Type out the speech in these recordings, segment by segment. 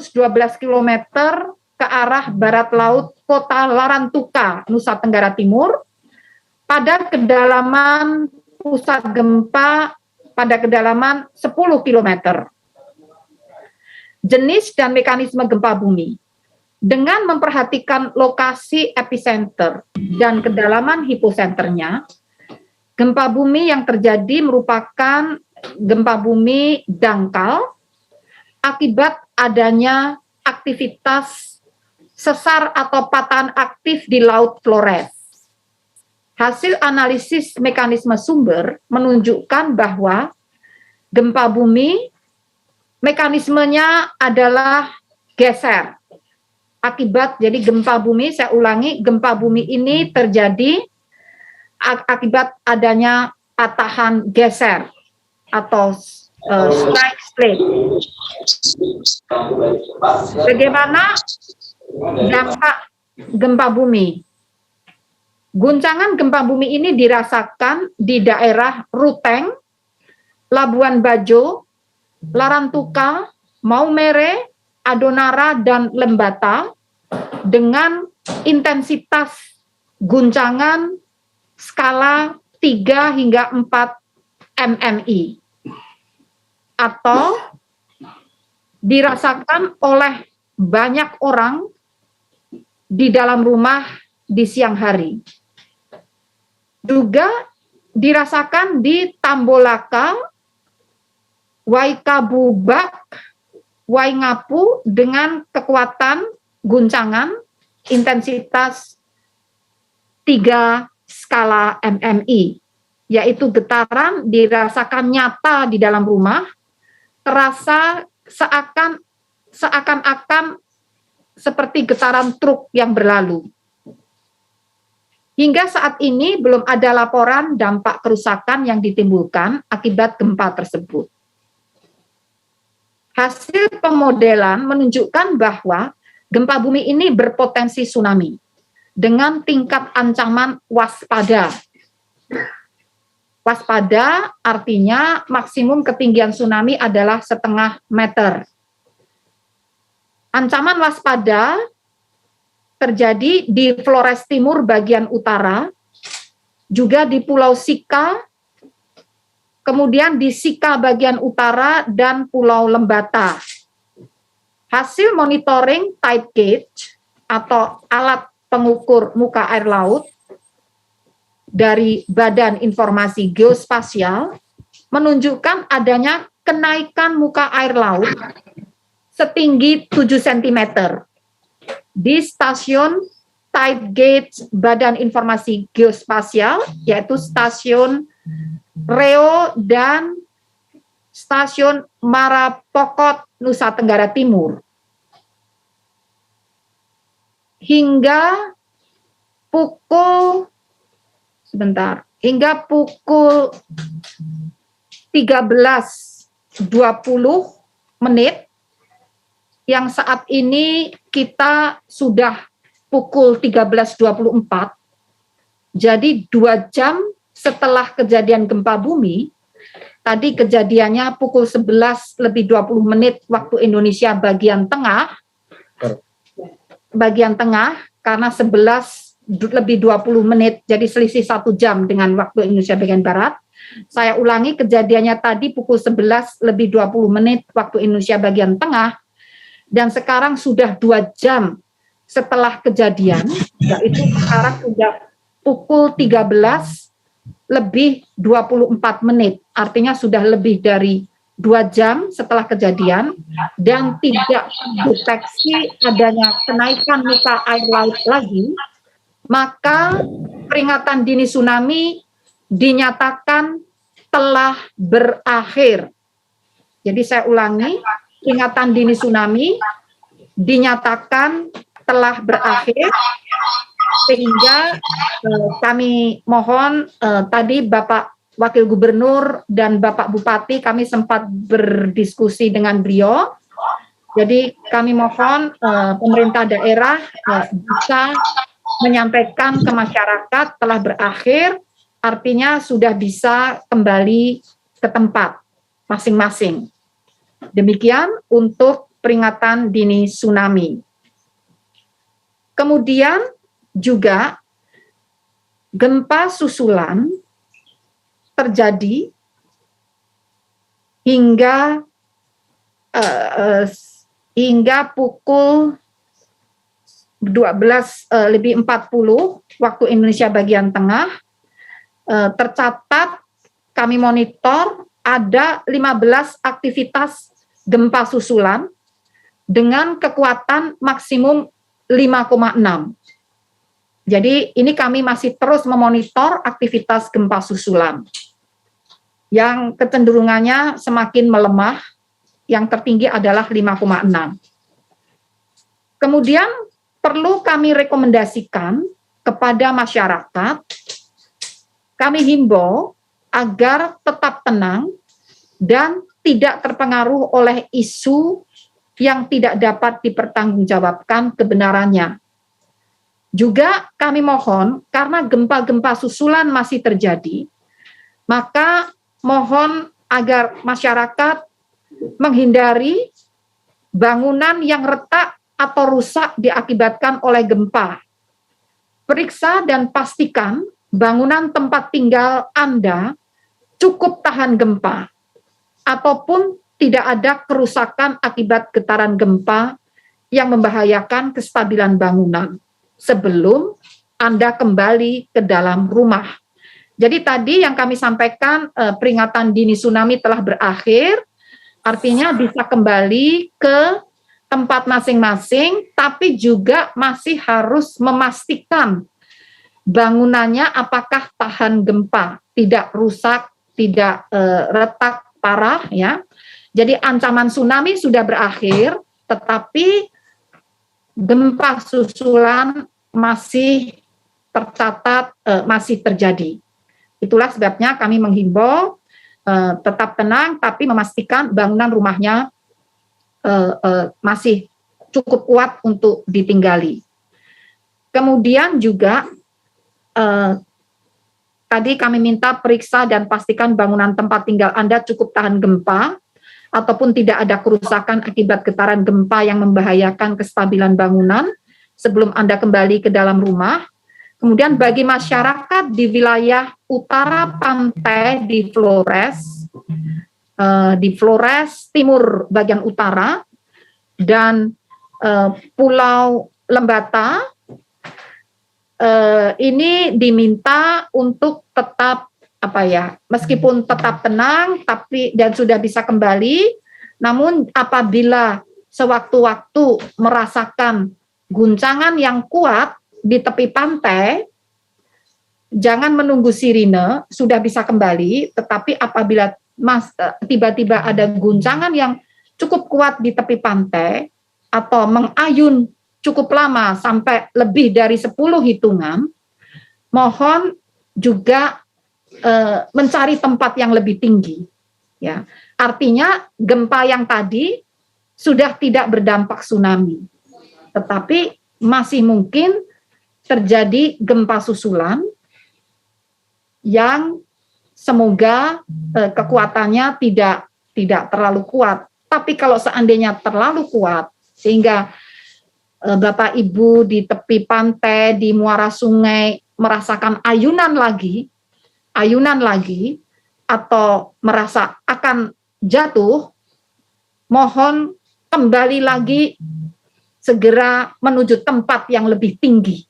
112 km ke arah barat laut kota Larantuka, Nusa Tenggara Timur, pada kedalaman pusat gempa pada kedalaman 10 km. Jenis dan mekanisme gempa bumi. Dengan memperhatikan lokasi epicenter dan kedalaman hiposenternya, gempa bumi yang terjadi merupakan gempa bumi dangkal akibat adanya aktivitas sesar atau patahan aktif di Laut Flores. Hasil analisis mekanisme sumber menunjukkan bahwa gempa bumi mekanismenya adalah geser. Jadi gempa bumi, saya ulangi, gempa bumi ini terjadi akibat adanya patahan geser atau strike slip. Bagaimana dampak gempa bumi? Guncangan gempa bumi ini dirasakan di daerah Ruteng, Labuan Bajo, Larantuka, Maumere, Adonara, dan Lembata dengan intensitas guncangan skala 3 hingga 4 mmi atau dirasakan oleh banyak orang di dalam rumah di siang hari. Juga dirasakan di Tambolaka, Waikabubak, Waingapu dengan kekuatan guncangan intensitas 3 skala mmi, yaitu getaran dirasakan nyata di dalam rumah, terasa seakan-akan seperti getaran truk yang berlalu. Hingga saat ini belum ada laporan dampak kerusakan yang ditimbulkan akibat gempa tersebut. Hasil pemodelan menunjukkan bahwa gempa bumi ini berpotensi tsunami dengan tingkat ancaman waspada. Waspada artinya maksimum ketinggian tsunami adalah 0,5 meter. Ancaman waspada terjadi di Flores Timur bagian utara, juga di Pulau Sika, kemudian di Sika bagian utara, dan Pulau Lembata. Hasil monitoring tide gauge atau alat pengukur muka air laut dari Badan Informasi Geospasial menunjukkan adanya kenaikan muka air laut setinggi 7 cm di stasiun tide gauge Badan Informasi Geospasial, yaitu stasiun Reo dan stasiun Marapokot, Nusa Tenggara Timur. Hingga pukul 13.20 yang saat ini kita sudah pukul 13.24, jadi 2 jam setelah kejadian gempa bumi. Tadi kejadiannya pukul 11.20 waktu Indonesia bagian tengah, karena 11.20, jadi selisih 1 jam dengan waktu Indonesia bagian barat. Saya ulangi, kejadiannya tadi pukul 11.20 waktu Indonesia bagian tengah, dan sekarang sudah 2 jam setelah kejadian, yaitu sekarang sudah pukul 13.24, artinya sudah lebih dari 2 jam setelah kejadian, dan tidak deteksi adanya kenaikan muka air laut lagi, maka peringatan dini tsunami dinyatakan telah berakhir. Jadi saya ulangi, peringatan dini tsunami dinyatakan telah berakhir, sehingga kami mohon, tadi Bapak Wakil Gubernur dan Bapak Bupati kami sempat berdiskusi dengan beliau. Jadi kami mohon pemerintah daerah bisa menyampaikan ke masyarakat telah berakhir, artinya sudah bisa kembali ke tempat masing-masing. Demikian untuk peringatan dini tsunami. Kemudian juga gempa susulan terjadi hingga pukul 12:40 waktu Indonesia bagian tengah. Tercatat kami monitor ada 15 aktivitas gempa susulan dengan kekuatan maksimum 5,6. Jadi ini kami masih terus memonitor aktivitas gempa susulan yang kecenderungannya semakin melemah, yang tertinggi adalah 5,6. Kemudian perlu kami rekomendasikan kepada masyarakat, kami himbau agar tetap tenang dan tidak terpengaruh oleh isu yang tidak dapat dipertanggungjawabkan kebenarannya. Juga kami mohon, karena gempa-gempa susulan masih terjadi, maka mohon agar masyarakat menghindari bangunan yang retak atau rusak diakibatkan oleh gempa. Periksa dan pastikan bangunan tempat tinggal Anda cukup tahan gempa, ataupun tidak ada kerusakan akibat getaran gempa yang membahayakan kestabilan bangunan sebelum Anda kembali ke dalam rumah. Jadi tadi yang kami sampaikan, peringatan dini tsunami telah berakhir, artinya bisa kembali ke tempat masing-masing, tapi juga masih harus memastikan bangunannya apakah tahan gempa, tidak rusak, tidak retak parah, ya. Jadi ancaman tsunami sudah berakhir, tetapi gempa susulan masih tercatat, masih terjadi. Itulah sebabnya kami menghimbau tetap tenang, tapi memastikan bangunan rumahnya masih cukup kuat untuk ditinggali. Kemudian juga tadi kami minta periksa dan pastikan bangunan tempat tinggal Anda cukup tahan gempa, ataupun tidak ada kerusakan akibat getaran gempa yang membahayakan kestabilan bangunan sebelum Anda kembali ke dalam rumah. Kemudian bagi masyarakat di wilayah utara pantai di Flores Timur bagian utara dan Pulau Lembata, ini diminta untuk tetap meskipun tetap tenang dan sudah bisa kembali, namun apabila sewaktu-waktu merasakan guncangan yang kuat di tepi pantai, jangan menunggu sirine, sudah bisa kembali, tetapi apabila tiba-tiba ada guncangan yang cukup kuat di tepi pantai atau mengayun cukup lama sampai lebih dari 10 hitungan, mohon juga mencari tempat yang lebih tinggi. Ya, artinya gempa yang tadi sudah tidak berdampak tsunami, tetapi masih mungkin terjadi gempa susulan yang semoga kekuatannya tidak terlalu kuat. Tapi kalau seandainya terlalu kuat sehingga Bapak Ibu di tepi pantai, di muara sungai merasakan ayunan lagi, atau merasa akan jatuh, mohon kembali lagi segera menuju tempat yang lebih tinggi.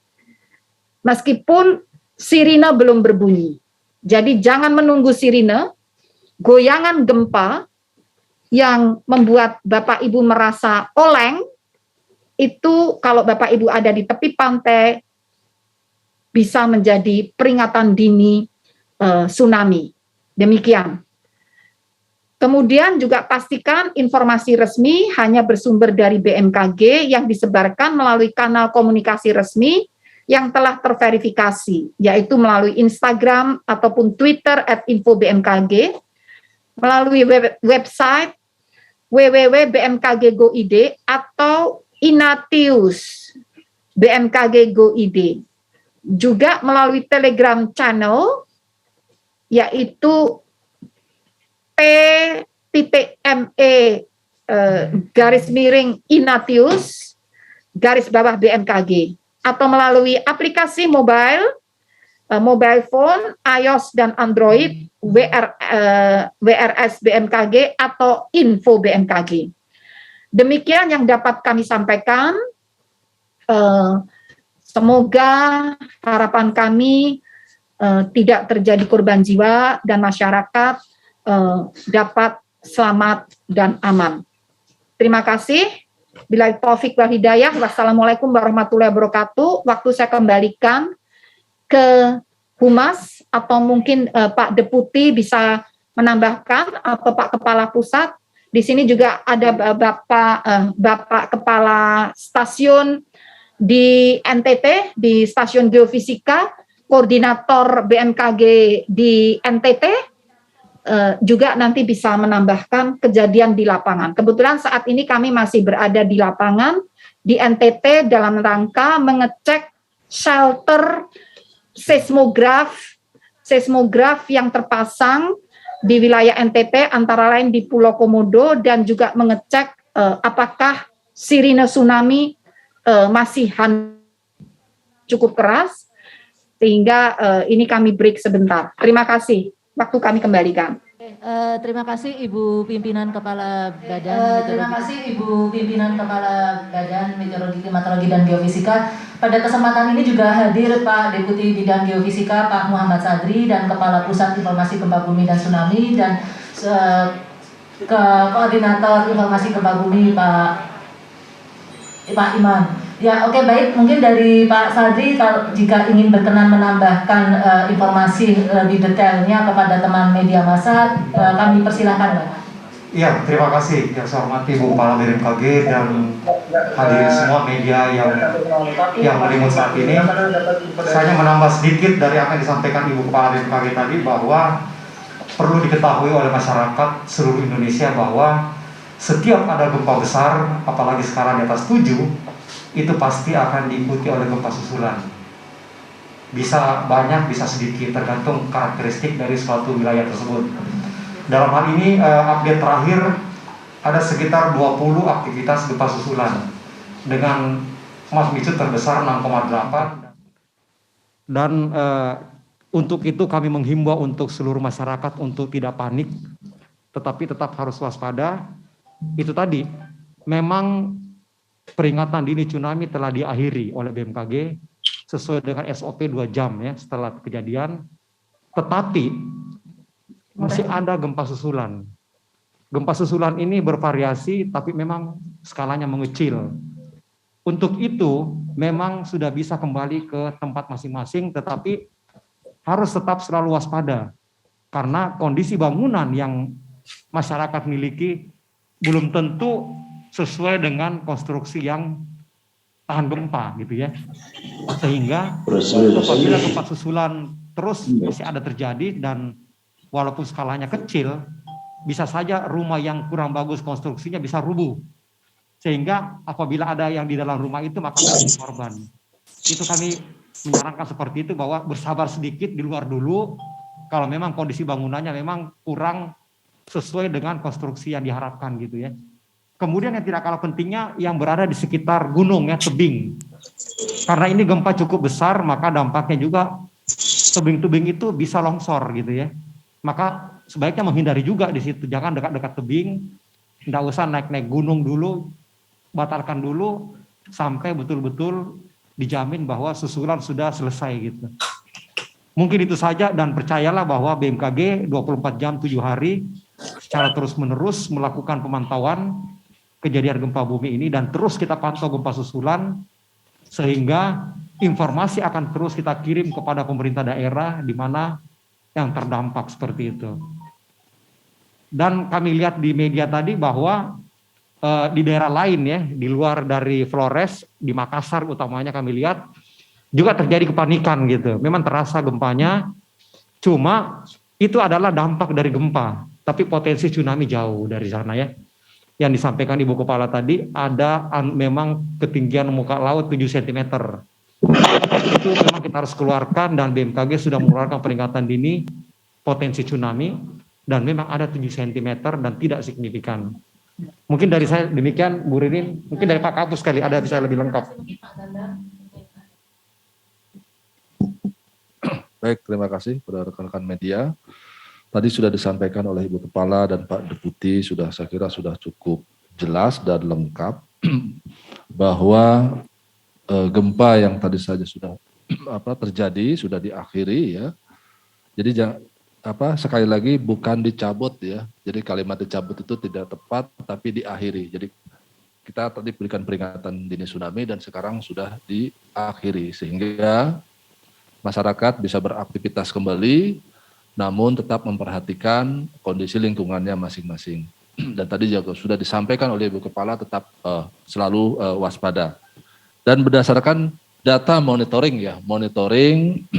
Meskipun sirine belum berbunyi. Jadi jangan menunggu sirine, goyangan gempa yang membuat Bapak Ibu merasa oleng, itu kalau Bapak Ibu ada di tepi pantai, bisa menjadi peringatan dini tsunami. Demikian. Kemudian juga pastikan informasi resmi hanya bersumber dari BMKG yang disebarkan melalui kanal komunikasi resmi yang telah terverifikasi, yaitu melalui Instagram ataupun Twitter @info_bmkg, melalui website www.bmkg.go.id atau Inatius BMKG Go.id. Juga melalui Telegram channel, yaitu P.me garis miring Inatius garis bawah BMKG, atau melalui aplikasi mobile phone, iOS dan Android, WRS BMKG atau Info BMKG. Demikian yang dapat kami sampaikan. Semoga harapan kami tidak terjadi korban jiwa dan masyarakat dapat selamat dan aman. Terima kasih. Bila taufik wal hidayah. Wassalamualaikum warahmatullahi wabarakatuh. Waktu saya kembalikan ke Humas, atau mungkin Pak Deputi bisa menambahkan, atau Pak Kepala Pusat. Di sini juga ada Bapak Kepala Stasiun di NTT, di Stasiun Geofisika, Koordinator BMKG di NTT, juga nanti bisa menambahkan kejadian di lapangan. Kebetulan saat ini kami masih berada di lapangan di NTT dalam rangka mengecek shelter seismograf yang terpasang di wilayah NTT, antara lain di Pulau Komodo, dan juga mengecek apakah sirine tsunami masih cukup keras, sehingga ini kami break sebentar. Terima kasih. Waktu kami kembalikan. Terima kasih Ibu Pimpinan Kepala Badan Meteorologi, Klimatologi dan Geofisika. Pada kesempatan ini juga hadir Pak Deputi Bidang Geofisika Pak Muhammad Sadri dan Kepala Pusat Informasi Gempa Bumi dan Tsunami, dan Koordinator Informasi Gempa Bumi Pak Iman. Ya, oke, baik. Mungkin dari Pak Sadri, jika ingin berkenan menambahkan informasi lebih detailnya kepada teman media massa, kami persilahkan, Pak. Iya, terima kasih. Yang saya hormati Bu Kepala BMKG dan hadirin semua media yang melihat saat ini. Saya menambah sedikit dari apa yang disampaikan Ibu Kepala BMKG tadi, bahwa perlu diketahui oleh masyarakat seluruh Indonesia bahwa setiap ada gempa besar, apalagi sekarang di atas 7, itu pasti akan diikuti oleh gempa susulan. Bisa banyak, bisa sedikit, tergantung karakteristik dari suatu wilayah tersebut. Dalam hal ini, update terakhir, ada sekitar 20 aktivitas gempa susulan dengan magnitudo terbesar 6,8. Dan untuk itu kami menghimbau untuk seluruh masyarakat untuk tidak panik, tetapi tetap harus waspada. Itu tadi, memang peringatan dini tsunami telah diakhiri oleh BMKG sesuai dengan SOP 2 jam ya setelah kejadian, tetapi masih ada gempa susulan. Gempa susulan ini bervariasi, tapi memang skalanya mengecil. Untuk itu memang sudah bisa kembali ke tempat masing-masing, tetapi harus tetap selalu waspada karena kondisi bangunan yang masyarakat miliki belum tentu sesuai dengan konstruksi yang tahan gempa gitu ya, sehingga apabila gempa susulan terus masih ada terjadi dan walaupun skalanya kecil, bisa saja rumah yang kurang bagus konstruksinya bisa rubuh, sehingga apabila ada yang di dalam rumah itu maka ada korban. Itu kami menyarankan seperti itu, bahwa bersabar sedikit di luar dulu kalau memang kondisi bangunannya memang kurang sesuai dengan konstruksi yang diharapkan gitu ya. Kemudian yang tidak kalah pentingnya yang berada di sekitar gunung ya, tebing. Karena ini gempa cukup besar, maka dampaknya juga tebing-tebing itu bisa longsor gitu ya. Maka sebaiknya menghindari juga di situ, jangan dekat-dekat tebing, tidak usah naik-naik gunung dulu, batalkan dulu sampai betul-betul dijamin bahwa susulan sudah selesai gitu. Mungkin itu saja, dan percayalah bahwa BMKG 24 jam 7 hari secara terus-menerus melakukan pemantauan kejadian gempa bumi ini, dan terus kita pantau gempa susulan sehingga informasi akan terus kita kirim kepada pemerintah daerah di mana yang terdampak seperti itu. Dan kami lihat di media tadi bahwa di daerah lain ya, di luar dari Flores, di Makassar utamanya kami lihat juga terjadi kepanikan gitu. Memang terasa gempanya, cuma itu adalah dampak dari gempa, tapi potensi tsunami jauh dari sana ya. Yang disampaikan Ibu Kepala tadi, ada memang ketinggian muka laut 7 cm. Itu memang kita harus keluarkan, dan BMKG sudah mengeluarkan peringatan dini potensi tsunami, dan memang ada 7 cm dan tidak signifikan. Mungkin dari saya demikian, Bu Ririn. Mungkin dari Pak Kapus kali ada bisa lebih lengkap. Baik, terima kasih kepada rekan-rekan media. Tadi sudah disampaikan oleh Ibu Kepala dan Pak Deputi, saya kira sudah cukup jelas dan lengkap bahwa gempa yang tadi saja sudah terjadi, sudah diakhiri ya. Jadi sekali lagi bukan dicabut ya. Jadi kalimat dicabut itu tidak tepat, tapi diakhiri. Jadi kita tadi berikan peringatan dini tsunami dan sekarang sudah diakhiri sehingga masyarakat bisa beraktivitas kembali, namun tetap memperhatikan kondisi lingkungannya masing-masing. Dan tadi juga sudah disampaikan oleh Ibu Kepala tetap selalu waspada. Dan berdasarkan data monitoring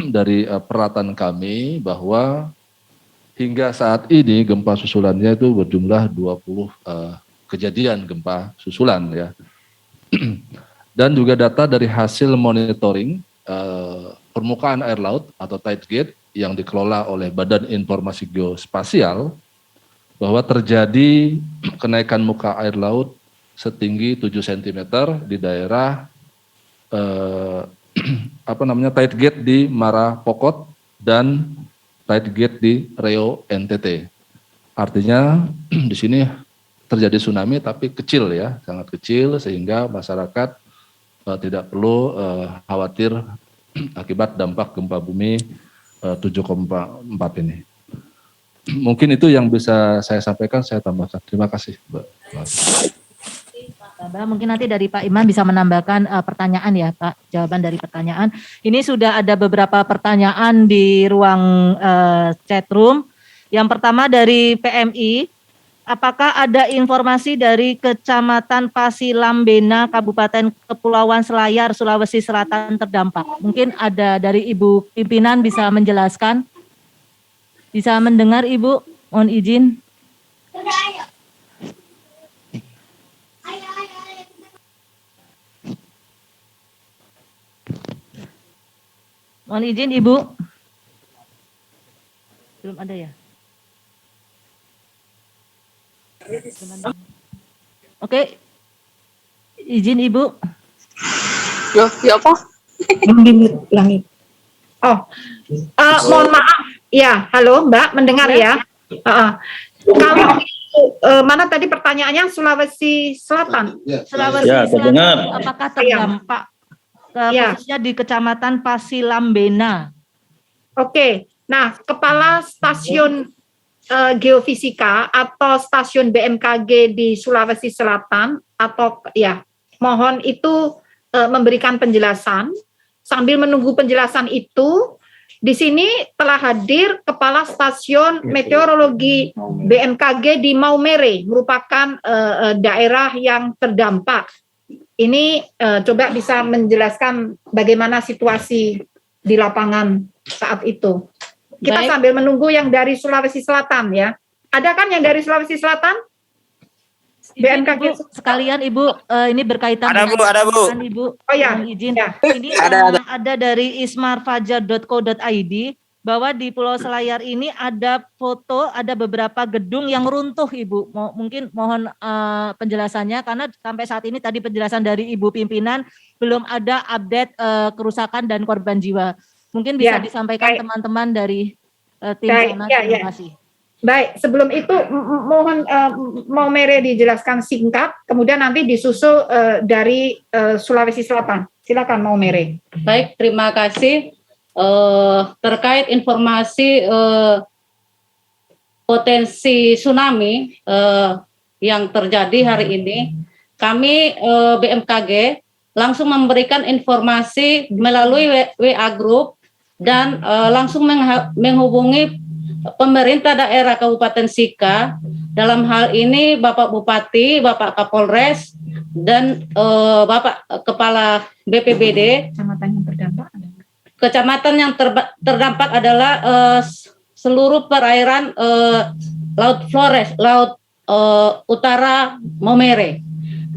dari peralatan kami bahwa hingga saat ini gempa susulannya itu berjumlah 20 kejadian gempa susulan ya. Dan juga data dari hasil monitoring permukaan air laut atau tide gate yang dikelola oleh Badan Informasi Geospasial bahwa terjadi kenaikan muka air laut setinggi 7 cm di daerah tide gate di Marapokot dan tide gate di Reo NTT. Artinya di sini terjadi tsunami tapi kecil ya, sangat kecil sehingga masyarakat tidak perlu khawatir akibat dampak gempa bumi 7,4 ini. Mungkin itu yang bisa saya sampaikan, saya tambahkan. Terima kasih, Mbak. Mungkin nanti dari Pak Iman bisa menambahkan pertanyaan ya Pak, jawaban dari pertanyaan. Ini sudah ada beberapa pertanyaan di ruang chat room. Yang pertama dari PMI, apakah ada informasi dari Kecamatan Pasilambena, Kabupaten Kepulauan Selayar, Sulawesi Selatan terdampak? Mungkin ada dari Ibu pimpinan bisa menjelaskan. Bisa mendengar Ibu? Mohon izin. Mohon izin Ibu. Belum ada ya? Oke, izin Ibu. Ya apa? Langit. Mohon maaf. Ya, halo Mbak, mendengar ya? Kalau mana tadi pertanyaannya Sulawesi Selatan? Sulawesi Ya, Selatan terdengar. apakah terdampak khususnya di Kecamatan Pasilambena? Oke, nah Kepala Stasiun Geofisika atau Stasiun BMKG di Sulawesi Selatan atau ya mohon itu memberikan penjelasan. Sambil menunggu penjelasan itu, di sini telah hadir Kepala Stasiun Meteorologi BMKG di Maumere, merupakan daerah yang terdampak. Ini coba bisa menjelaskan bagaimana situasi di lapangan saat itu. Kita Baik. sambil menunggu yang dari Sulawesi Selatan ya. Ada kan yang dari Sulawesi Selatan? BMKG Ibu, sekalian Ibu, ini berkaitan Ada, Bu, ada, Bu. dengan Ibu. Oh ya, Mohon izin. ya. Ini Ada. ada dari ismarfajar.co.id bahwa di Pulau Selayar ini ada foto, ada beberapa gedung yang runtuh Ibu. Mungkin mohon penjelasannya karena sampai saat ini tadi penjelasan dari Ibu pimpinan belum ada update kerusakan dan korban jiwa. Mungkin bisa Ya, disampaikan baik. teman-teman dari tim Baik, sana. ya, Terima ya. kasih. Baik, sebelum itu mohon Maumere dijelaskan singkat, kemudian nanti disusul dari Sulawesi Selatan. Silakan Maumere. Baik, terima kasih. Terkait informasi potensi tsunami yang terjadi hari ini, kami BMKG langsung memberikan informasi melalui WA Group dan langsung menghubungi pemerintah daerah Kabupaten Sika, dalam hal ini Bapak Bupati, Bapak Kapolres, dan Bapak Kepala BPBD. Kecamatan yang terdampak. Kecamatan yang terdampak adalah seluruh perairan Laut Flores, Laut Utara Maumere.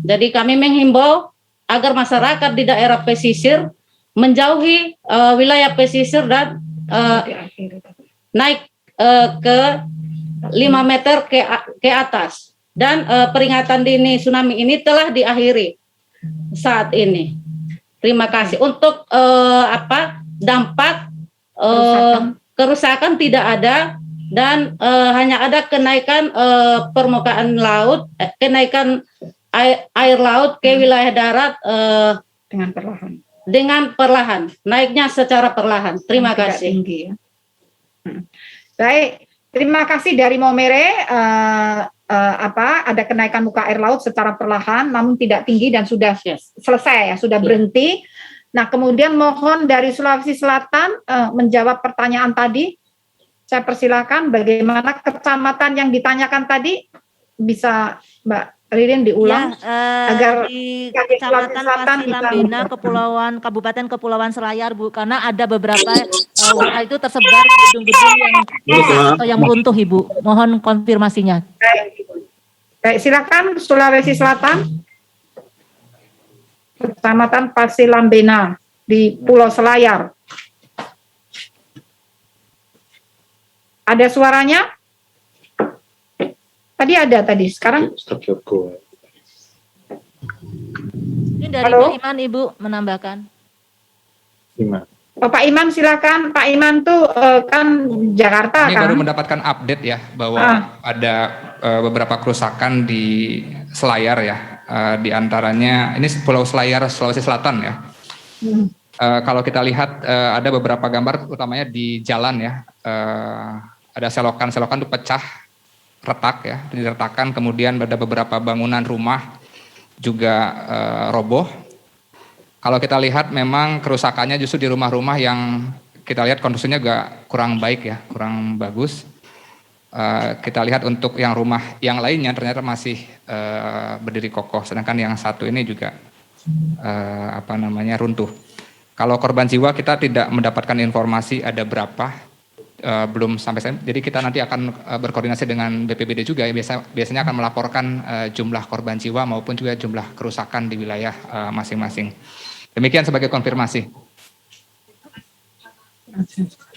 Jadi kami menghimbau agar masyarakat di daerah pesisir menjauhi wilayah pesisir dan naik ke 5 meter ke atas. dan peringatan dini tsunami ini telah diakhiri saat ini. Terima kasih. Untuk dampak kerusakan tidak ada, dan hanya ada kenaikan permukaan laut, kenaikan air laut ke wilayah darat dengan perlahan, naiknya secara perlahan. Terima Tidak kasih. tinggi, ya. Baik, terima kasih dari Maumere. Ada kenaikan muka air laut secara perlahan, namun tidak tinggi dan sudah selesai ya, sudah berhenti. Nah, kemudian mohon dari Sulawesi Selatan menjawab pertanyaan tadi. Saya persilakan bagaimana kecamatan yang ditanyakan tadi, bisa Mbak Ririn diulang agar di Sulawesi Kecamatan Selatan Pasilambena, Kabupaten Kepulauan Selayar, Bu, karena ada beberapa WA itu tersebar gedung-gedung yang runtuh, Ibu. Mohon konfirmasinya. Baik, silakan Sulawesi Selatan. Kecamatan Pasilambena di Pulau Selayar. Ada suaranya? Tadi, sekarang? Ini dari Halo? Pak Iman, Ibu, menambahkan. Pak Iman silakan. Pak Iman tuh kan Jakarta Ini kan? baru mendapatkan update ya bahwa ada beberapa kerusakan di Selayar ya. Di antaranya ini Pulau Selayar, Sulawesi Selatan ya. Kalau kita lihat ada beberapa gambar utamanya di jalan ya. Ada selokan itu pecah, retak ya, diretakan. Kemudian ada beberapa bangunan rumah juga roboh. Kalau kita lihat memang kerusakannya justru di rumah-rumah yang kita lihat kondisinya juga kurang baik ya, kurang bagus. Kita lihat untuk yang rumah yang lainnya ternyata masih berdiri kokoh, sedangkan yang satu ini juga runtuh. Kalau korban jiwa kita tidak mendapatkan informasi ada berapa, belum sampai. Jadi kita nanti akan berkoordinasi dengan BPBD juga ya, biasanya akan melaporkan jumlah korban jiwa maupun juga jumlah kerusakan di wilayah masing-masing. Demikian sebagai konfirmasi.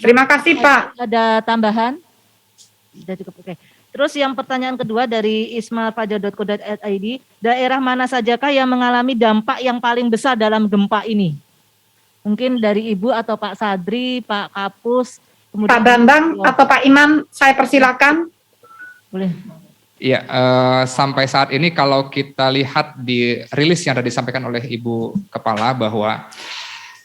Terima kasih Pak. Ada tambahan? Sudah cukup, oke. Terus yang pertanyaan kedua dari ismailfajar.co.id, daerah mana sajakah yang mengalami dampak yang paling besar dalam gempa ini? Mungkin dari Ibu atau Pak Sadri, Pak Kapus, kemudian Pak Bambang atau Pak Iman, saya persilakan. Boleh. Iya, sampai saat ini kalau kita lihat di rilis yang tadi disampaikan oleh Ibu Kepala bahwa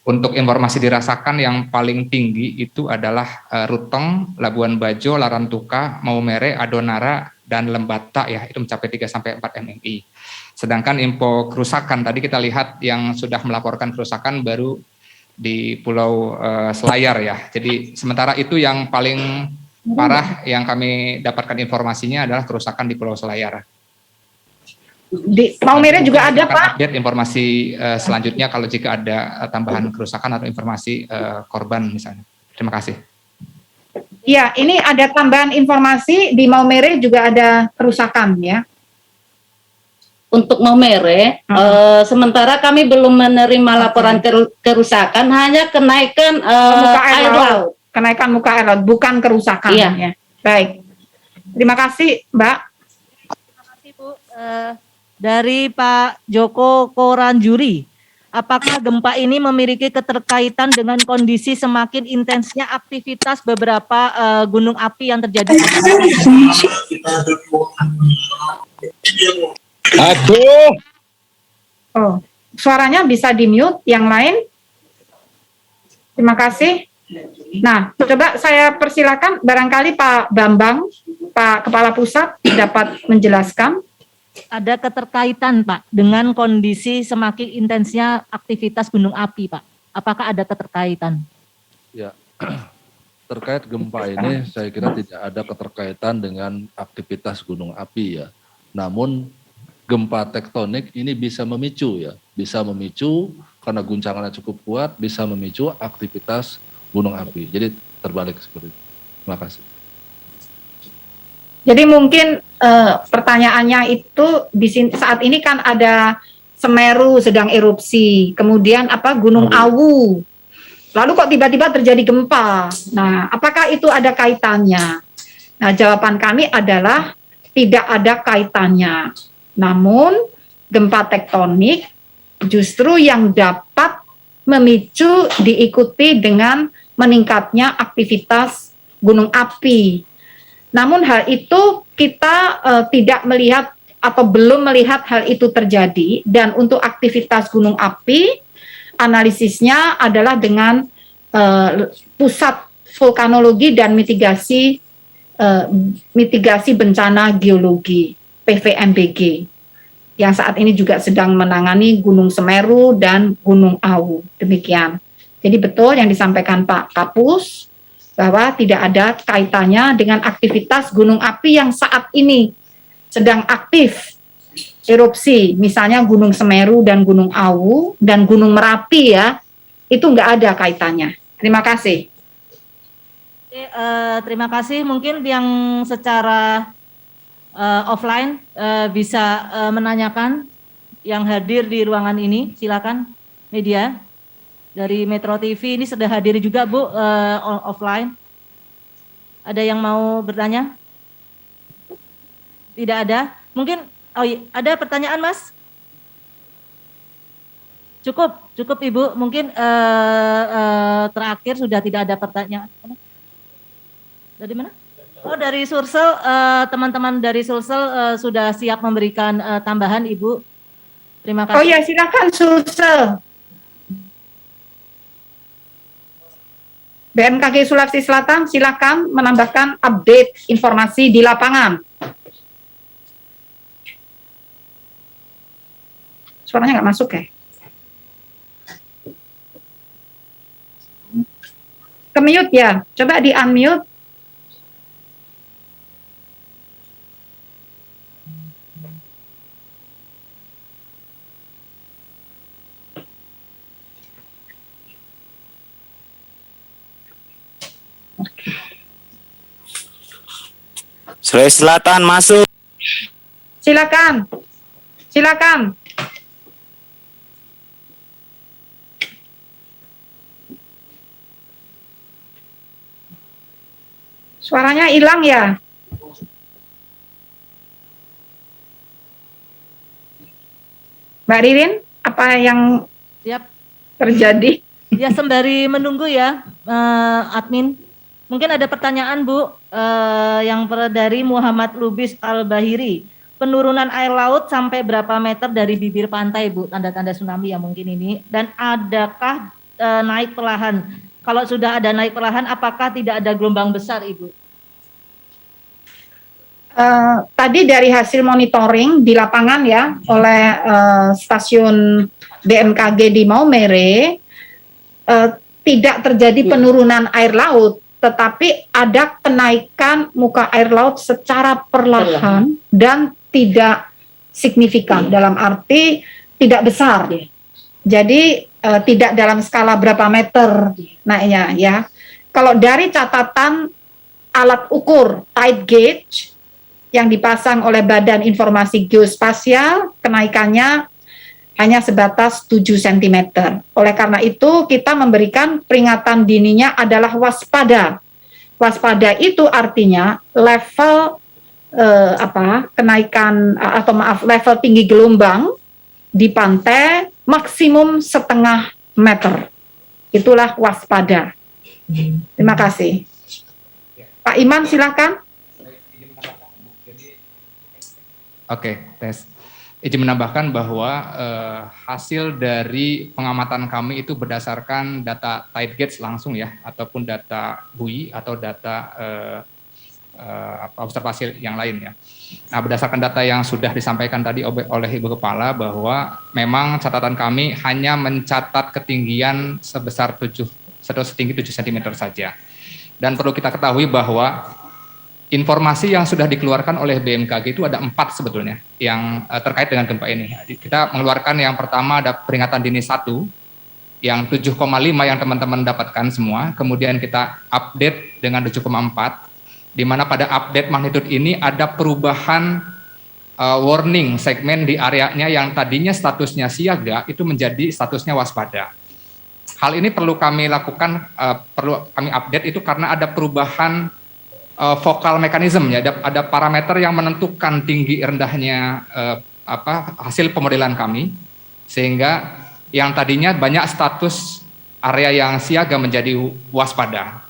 untuk informasi dirasakan yang paling tinggi itu adalah Ruteng, Labuan Bajo, Larantuka, Maumere, Adonara, dan Lembata ya, itu mencapai 3-4 mmi. Sedangkan info kerusakan tadi kita lihat yang sudah melaporkan kerusakan baru di Pulau Selayar ya. Jadi sementara itu yang paling parah yang kami dapatkan informasinya adalah kerusakan di Pulau Selayar. Di Maumere juga ada Pak. Update informasi selanjutnya kalau jika ada tambahan kerusakan atau informasi korban misalnya. Terima kasih. Iya, ini ada tambahan informasi di Maumere juga ada kerusakan ya. Untuk Maumere, sementara kami belum menerima laporan kerusakan, hanya kenaikan Muka air laut. Kenaikan muka air laut, bukan kerusakan. Iya. Ya. Baik. Terima kasih, Mbak. Terima kasih, Bu. Dari Pak Joko Koranjuri, apakah gempa ini memiliki keterkaitan dengan kondisi semakin intensnya aktivitas beberapa gunung api yang terjadi? Aduh. Oh, suaranya bisa di-mute, yang lain? Terima kasih. Nah, coba saya persilakan barangkali Pak Bambang, Pak Kepala Pusat dapat menjelaskan. Ada keterkaitan, Pak, dengan kondisi semakin intensnya aktivitas gunung api, Pak. Apakah ada keterkaitan? Ya, terkait gempa ini saya kira tidak ada keterkaitan dengan aktivitas gunung api ya. Namun gempa tektonik ini bisa memicu ya, bisa memicu karena guncangannya cukup kuat, bisa memicu aktivitas gunung api. Jadi terbalik seperti itu. Terima kasih. Jadi mungkin pertanyaannya itu di sini, saat ini kan ada Semeru sedang erupsi, kemudian Gunung Awu. Lalu kok tiba-tiba terjadi gempa. Nah, apakah itu ada kaitannya? Nah, jawaban kami adalah tidak ada kaitannya. Namun gempa tektonik justru yang dapat memicu diikuti dengan meningkatnya aktivitas gunung api. Namun hal itu kita tidak melihat atau belum melihat hal itu terjadi, dan untuk aktivitas gunung api analisisnya adalah dengan pusat vulkanologi dan mitigasi bencana geologi PVMBG yang saat ini juga sedang menangani Gunung Semeru dan Gunung Awu. Demikian. Jadi betul yang disampaikan Pak Kapus bahwa tidak ada kaitannya dengan aktivitas gunung api yang saat ini sedang aktif erupsi, misalnya Gunung Semeru dan Gunung Awu dan Gunung Merapi ya, itu nggak ada kaitannya. Terima kasih. Oke, terima kasih. Mungkin yang secara offline bisa menanyakan yang hadir di ruangan ini, silakan media dari Metro TV ini sudah hadir juga Bu, offline. Ada yang mau bertanya? Tidak ada. Mungkin ada pertanyaan Mas? Cukup Ibu. Mungkin terakhir sudah tidak ada pertanyaan. Dari mana? Oh, dari Sulsel, teman-teman dari Sulsel sudah siap memberikan tambahan, Ibu. Terima kasih. Oh ya, silakan Sulsel. BMKG Sulawesi Selatan, silakan menambahkan update informasi di lapangan. Suaranya nggak masuk ya? Ke-mute ya, coba di-unmute. Sulawesi Selatan masuk. Silakan. Silakan. Suaranya hilang ya? Mbak Ririn, apa yang Siap. terjadi? Ya, sembari menunggu ya, admin. Mungkin ada pertanyaan Bu, yang dari Muhammad Lubis Al-Bahiri. Penurunan air laut sampai berapa meter dari bibir pantai Bu? Tanda-tanda tsunami ya mungkin ini. Dan adakah naik perlahan? Kalau sudah ada naik perlahan, apakah tidak ada gelombang besar Ibu? Tadi dari hasil monitoring di lapangan ya oleh stasiun BMKG di Maumere, tidak terjadi penurunan air laut, tetapi ada kenaikan muka air laut secara perlahan dan tidak signifikan, dalam arti tidak besar. Jadi tidak dalam skala berapa meter naiknya ya. Kalau dari catatan alat ukur tide gauge yang dipasang oleh Badan Informasi Geospasial, kenaikannya hanya sebatas 7 cm. Oleh karena itu, kita memberikan peringatan dininya adalah waspada. Waspada itu artinya level kenaikan atau level tinggi gelombang di pantai maksimum 0,5 meter. Itulah waspada. Terima kasih. Pak Iman, silakan. Oke, tes. Izin menambahkan bahwa hasil dari pengamatan kami itu berdasarkan data tide gauge langsung ya, ataupun data buoy atau data observasi yang lain ya. Nah, berdasarkan data yang sudah disampaikan tadi oleh Ibu Kepala bahwa memang catatan kami hanya mencatat ketinggian setinggi 7 cm saja. Dan perlu kita ketahui bahwa informasi yang sudah dikeluarkan oleh BMKG itu ada 4 sebetulnya yang terkait dengan gempa ini. Kita mengeluarkan yang pertama ada peringatan dini 1 yang 7,5 yang teman-teman dapatkan semua. Kemudian kita update dengan 7,4 di mana pada update magnitude ini ada perubahan warning segmen di areanya yang tadinya statusnya siaga itu menjadi statusnya waspada. Hal ini perlu kami lakukan, perlu kami update itu karena ada perubahan vokal mekanisme ya, ada parameter yang menentukan tinggi rendahnya hasil pemodelan kami, sehingga yang tadinya banyak status area yang siaga menjadi waspada.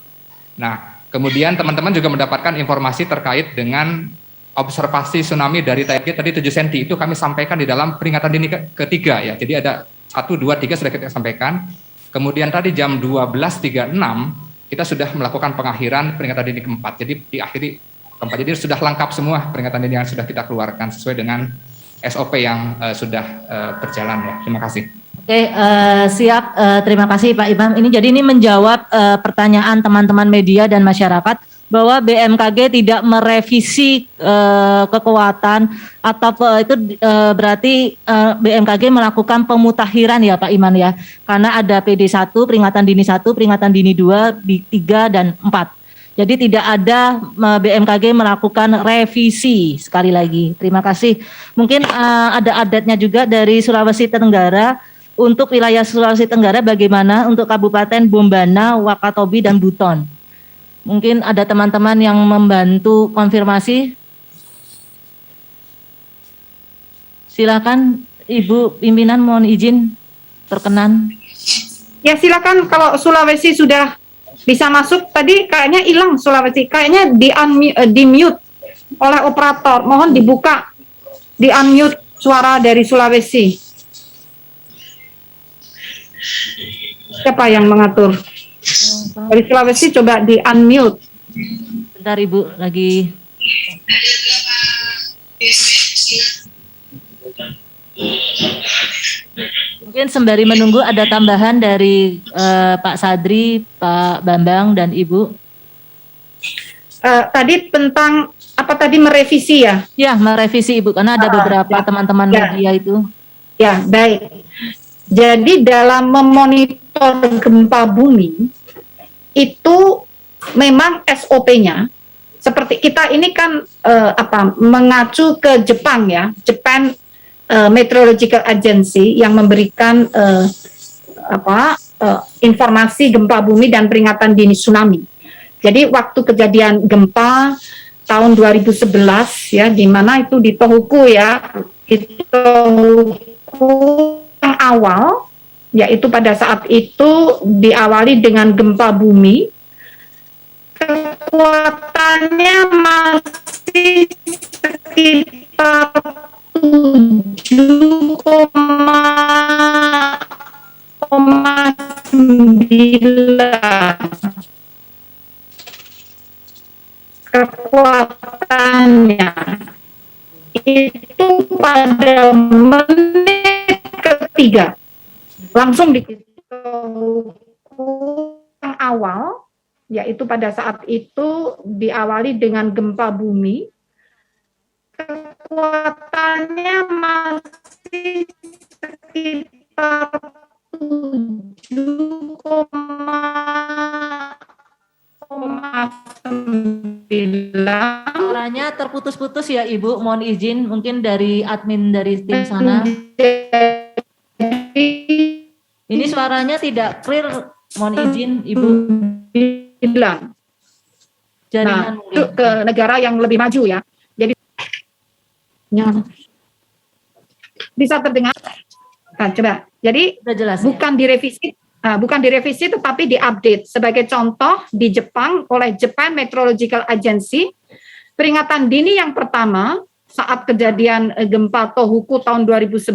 Nah, kemudian teman-teman juga mendapatkan informasi terkait dengan observasi tsunami dari TIG tadi 7 cm, itu kami sampaikan di dalam peringatan dini ketiga ya. Jadi ada 1, 2, 3 sudah kita sampaikan. Kemudian tadi jam 12.36 kita sudah melakukan pengakhiran peringatan dini keempat. Jadi diakhiri keempat. Jadi sudah lengkap semua peringatan dini yang sudah kita keluarkan sesuai dengan SOP yang sudah berjalan ya. Terima kasih. Oke, siap. Terima kasih Pak Imam. Ini menjawab pertanyaan teman-teman media dan masyarakat bahwa BMKG tidak merevisi kekuatan atau itu berarti BMKG melakukan pemutakhiran ya Pak Iman ya. Karena ada PD1, peringatan dini 1, peringatan dini 2, 3 dan 4. Jadi tidak ada BMKG melakukan revisi sekali lagi. Terima kasih. Mungkin ada update-nya juga dari Sulawesi Tenggara. Untuk wilayah Sulawesi Tenggara bagaimana untuk Kabupaten Bombana, Wakatobi, dan Buton? Mungkin ada teman-teman yang membantu konfirmasi. Silakan Ibu Pimpinan, mohon izin berkenan. Ya silakan, kalau Sulawesi sudah bisa masuk. Tadi kayaknya hilang Sulawesi, kayaknya di mute oleh operator. Mohon dibuka, di unmute suara dari Sulawesi. Siapa yang mengatur? Dari Sulawesi coba di unmute. Bentar Ibu, lagi. Mungkin sembari menunggu ada tambahan dari Pak Sadri, Pak Bambang, dan Ibu. Tadi tentang apa tadi, merevisi ya? Ya, merevisi Ibu, karena ada beberapa teman-teman media itu. Ya, baik. Jadi dalam memonitor gempa bumi itu memang SOP-nya seperti kita ini kan mengacu ke Jepang ya, Japan Meteorological Agency yang memberikan informasi gempa bumi dan peringatan dini tsunami. Jadi waktu kejadian gempa tahun 2011 ya, di mana itu di Tohoku ya, itu yang awal, yaitu pada saat itu diawali dengan gempa bumi, kekuatannya masih sekitar 7,9 kekuatannya. Itu pada menit ketiga langsung di yang awal, yaitu pada saat itu diawali dengan gempa bumi, kekuatannya masih sekitar 7,9. Suaranya terputus-putus ya Ibu, mohon izin mungkin dari admin dari tim sana. Ini suaranya tidak clear, mohon izin Ibu. Bilang. Jaringan itu ke negara yang lebih maju ya. Jadi bisa terdengar. Nah, coba. Jadi jelas, bukan direvisi, tetapi diupdate. Sebagai contoh, di Jepang oleh Japan Meteorological Agency, peringatan dini yang pertama saat kejadian gempa Tohoku tahun 2011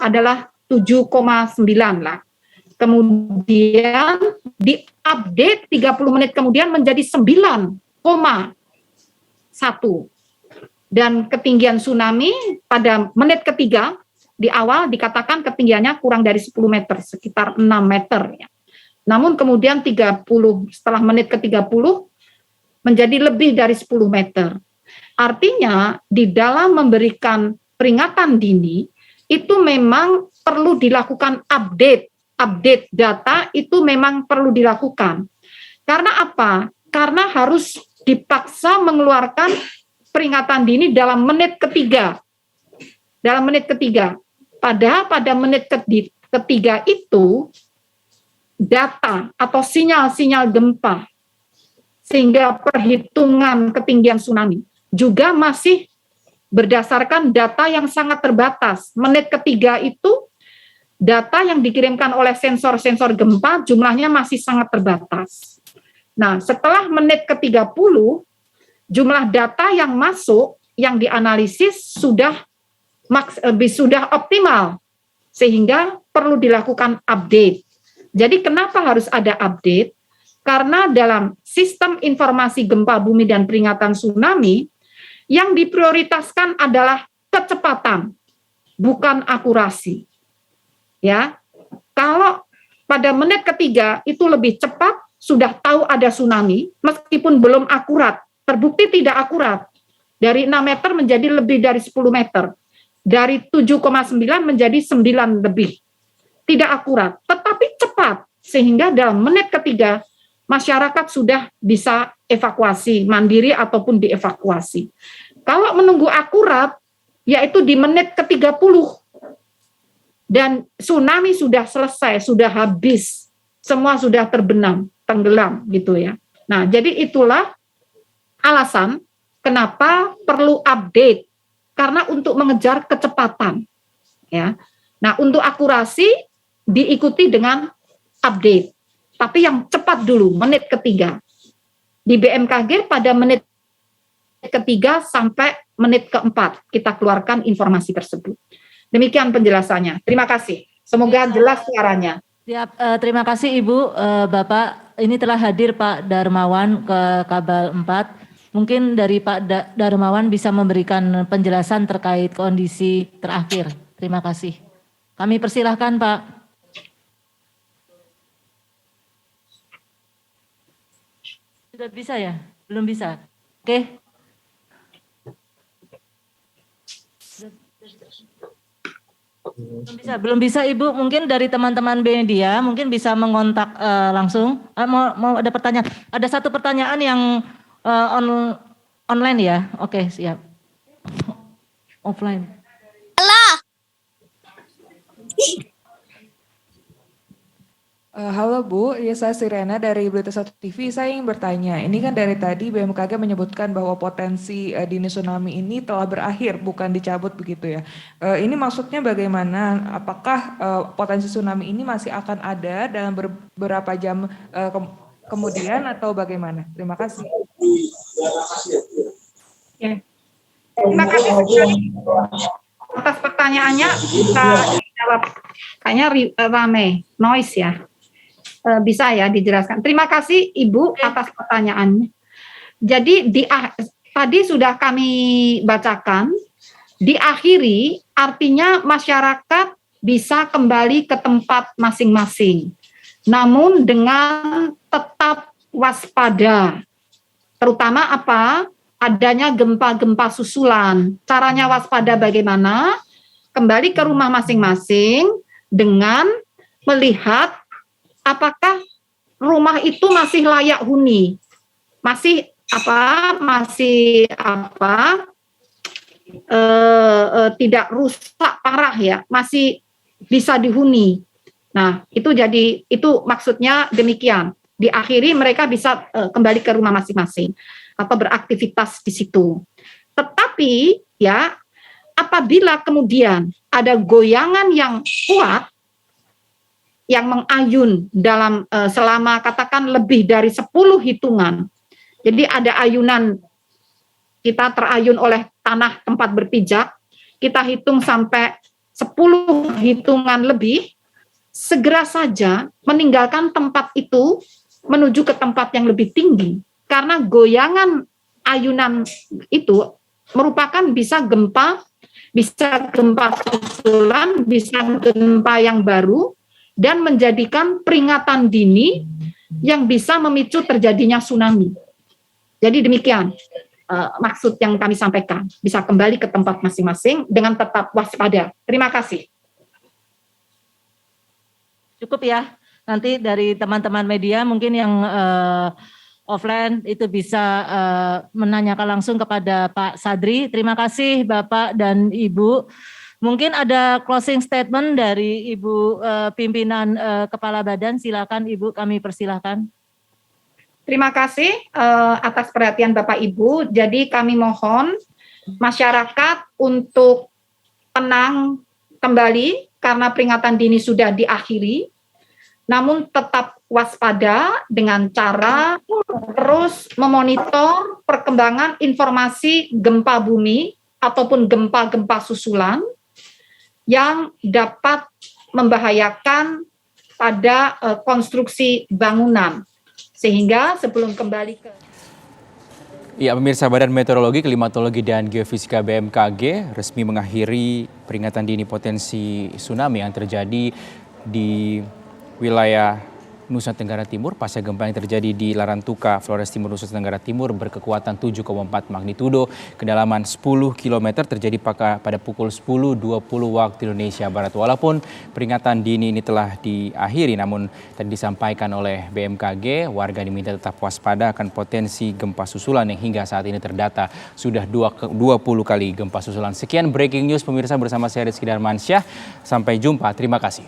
adalah 7,9 lah. Kemudian diupdate 30 menit kemudian menjadi 9,1. Dan ketinggian tsunami pada menit ketiga di awal dikatakan ketinggiannya kurang dari 10 meter, sekitar 6 meter. Ya. Namun kemudian 30 setelah menit ke-30 menjadi lebih dari 10 meter. Artinya di dalam memberikan peringatan dini itu memang perlu dilakukan update data, itu memang perlu dilakukan. Karena apa? Karena harus dipaksa mengeluarkan peringatan dini dalam menit ketiga. Padahal pada menit ketiga itu data atau sinyal-sinyal gempa sehingga perhitungan ketinggian tsunami juga masih berdasarkan data yang sangat terbatas. Menit ketiga itu data yang dikirimkan oleh sensor-sensor gempa jumlahnya masih sangat terbatas. Nah, setelah menit ke-30, jumlah data yang masuk, yang dianalisis sudah optimal, sehingga perlu dilakukan update. Jadi kenapa harus ada update? Karena dalam sistem informasi gempa bumi dan peringatan tsunami, yang diprioritaskan adalah kecepatan, bukan akurasi. Ya, kalau pada menit ketiga itu lebih cepat, sudah tahu ada tsunami, meskipun belum akurat, terbukti tidak akurat, dari 6 meter menjadi lebih dari 10 meter, dari 7,9 menjadi 9 lebih, tidak akurat, tetapi cepat, sehingga dalam menit ketiga, masyarakat sudah bisa evakuasi, mandiri ataupun dievakuasi. Kalau menunggu akurat, yaitu di menit ke-30, dan tsunami sudah selesai, sudah habis, semua sudah terbenam, tenggelam gitu ya. Nah, jadi itulah alasan kenapa perlu update, karena untuk mengejar kecepatan ya. Nah, untuk akurasi diikuti dengan update, tapi yang cepat dulu, menit ketiga. Di BMKG pada menit ketiga sampai menit keempat kita keluarkan informasi tersebut. Demikian penjelasannya. Terima kasih. Semoga jelas suaranya. Siap, terima kasih Ibu, Bapak. Ini telah hadir Pak Darmawan ke Kabal 4. Mungkin dari Pak Darmawan bisa memberikan penjelasan terkait kondisi terakhir. Terima kasih. Kami persilahkan Pak. Sudah bisa ya? Belum bisa? Oke. Belum bisa Ibu, mungkin dari teman-teman media mungkin bisa mengontak langsung. Mau ada pertanyaan? Ada satu pertanyaan yang online ya. Oke, siap. Offline. Halo Bu, ya saya Sirena dari Berita 1 TV. Saya ingin bertanya, ini kan dari tadi BMKG menyebutkan bahwa potensi dini tsunami ini telah berakhir, bukan dicabut begitu ya. Ini maksudnya bagaimana? Apakah potensi tsunami ini masih akan ada dalam beberapa jam kemudian atau bagaimana? Terima kasih. Terima kasih atas pertanyaannya. Bisa dijawab. Kayaknya rame, noise ya. Bisa ya dijelaskan. Terima kasih Ibu atas pertanyaannya. Jadi tadi sudah kami bacakan, diakhiri artinya masyarakat bisa kembali ke tempat masing-masing. Namun dengan tetap waspada. Terutama apa? Adanya gempa-gempa susulan. Caranya waspada bagaimana? Kembali ke rumah masing-masing dengan melihat apakah rumah itu masih layak huni, tidak rusak parah ya, masih bisa dihuni. Nah, itu maksudnya demikian. Diakhiri mereka bisa kembali ke rumah masing-masing atau beraktivitas di situ. Tetapi ya, apabila kemudian ada goyangan yang kuat yang mengayun dalam selama katakan lebih dari 10 hitungan. Jadi ada ayunan, kita terayun oleh tanah tempat berpijak, kita hitung sampai 10 hitungan lebih, segera saja meninggalkan tempat itu menuju ke tempat yang lebih tinggi. Karena goyangan ayunan itu merupakan bisa gempa susulan, bisa gempa yang baru, dan menjadikan peringatan dini yang bisa memicu terjadinya tsunami. Jadi demikian maksud yang kami sampaikan, bisa kembali ke tempat masing-masing dengan tetap waspada. Terima kasih. Cukup ya, nanti dari teman-teman media mungkin yang offline itu bisa menanyakan langsung kepada Pak Sadri. Terima kasih Bapak dan Ibu. Mungkin ada closing statement dari Ibu pimpinan Kepala Badan, silakan Ibu, kami persilahkan. Terima kasih atas perhatian Bapak Ibu. Jadi kami mohon masyarakat untuk tenang kembali karena peringatan dini sudah diakhiri. Namun tetap waspada dengan cara terus memonitor perkembangan informasi gempa bumi ataupun gempa-gempa susulan yang dapat membahayakan pada konstruksi bangunan. Sehingga sebelum kembali ke... Ya, pemirsa, Badan Meteorologi, Klimatologi, dan Geofisika BMKG resmi mengakhiri peringatan dini potensi tsunami yang terjadi di wilayah Nusa Tenggara Timur pasca gempa yang terjadi di Larantuka, Flores Timur, Nusa Tenggara Timur berkekuatan 7,4 magnitudo, kedalaman 10 km terjadi pada pukul 10.20 waktu Indonesia Barat. Walaupun peringatan dini ini telah diakhiri, namun tadi disampaikan oleh BMKG, warga diminta tetap waspada akan potensi gempa susulan yang hingga saat ini terdata sudah 20 kali gempa susulan. Sekian breaking news pemirsa bersama saya Rizky Darmansyah. Sampai jumpa, terima kasih.